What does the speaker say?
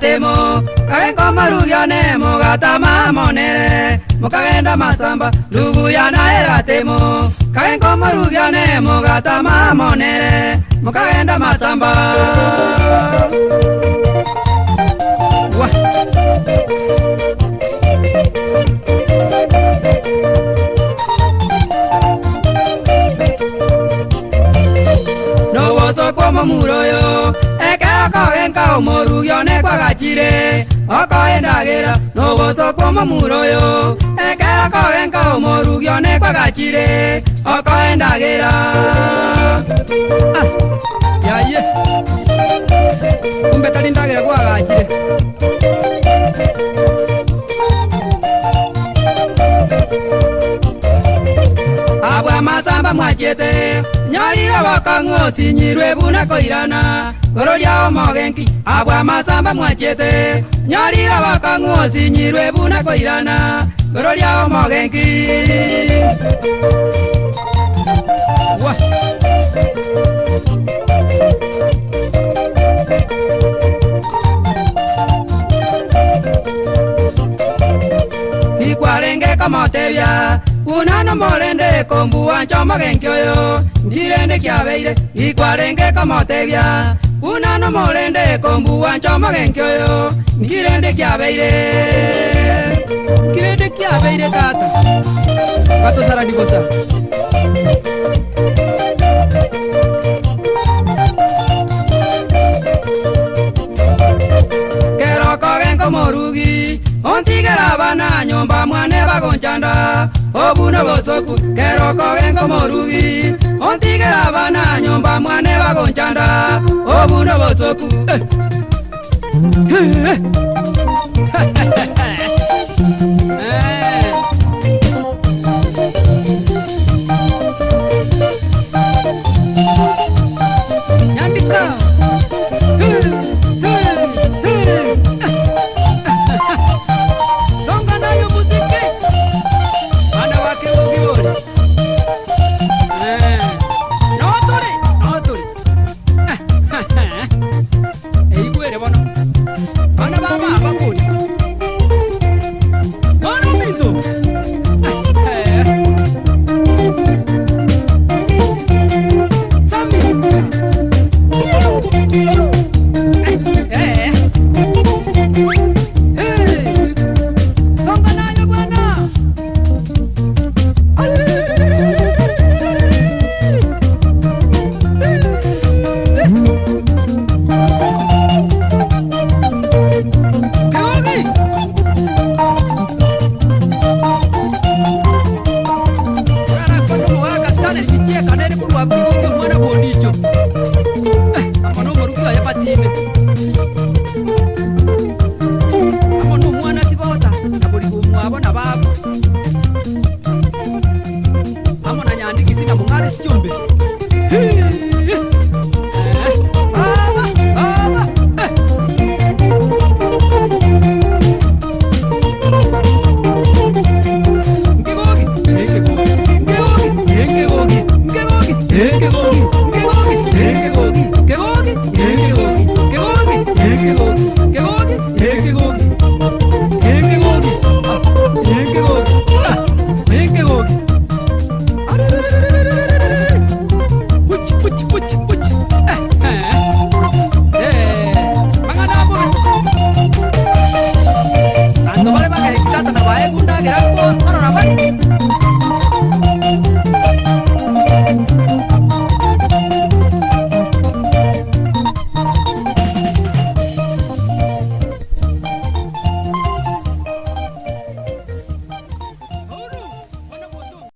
temo kaengo marugiane mogatama monere mukagenda masamba lugu yana era temo kaengo marugiane mogatama monere mukagenda masamba Novoso como muroyo Kogenka umorugione kwa gachire Okoendagera Novoso como muroyo Kogenka umorugione kwa gachire Okoendagera Yaye Kumbe talindagera kwa gachire Abwa masamba mwachete Nyarira wakango sinyirwe buna koirana Gororia omogenki Abwa masamba mwachete Nyarira wakango sinyirwe buna koirana Gororia omogenki Wah Ikwarenge kamotebya Unano morende kombu anchoma genkyoyo Ndirende kiabeire Ikwarenge kamotebya Unano morende kombu anchoma genkyoyo Ndirende kiabeire Kirende kiabeire tata Kato sara dibosa Kero kogenko morugi Ontigera bana nyomba mwane bagonchanda Obuno bosoku kero kogenko morugi Ontigera bana nyomba mwane bagonchanda Obuno bosoku Nyambika Qué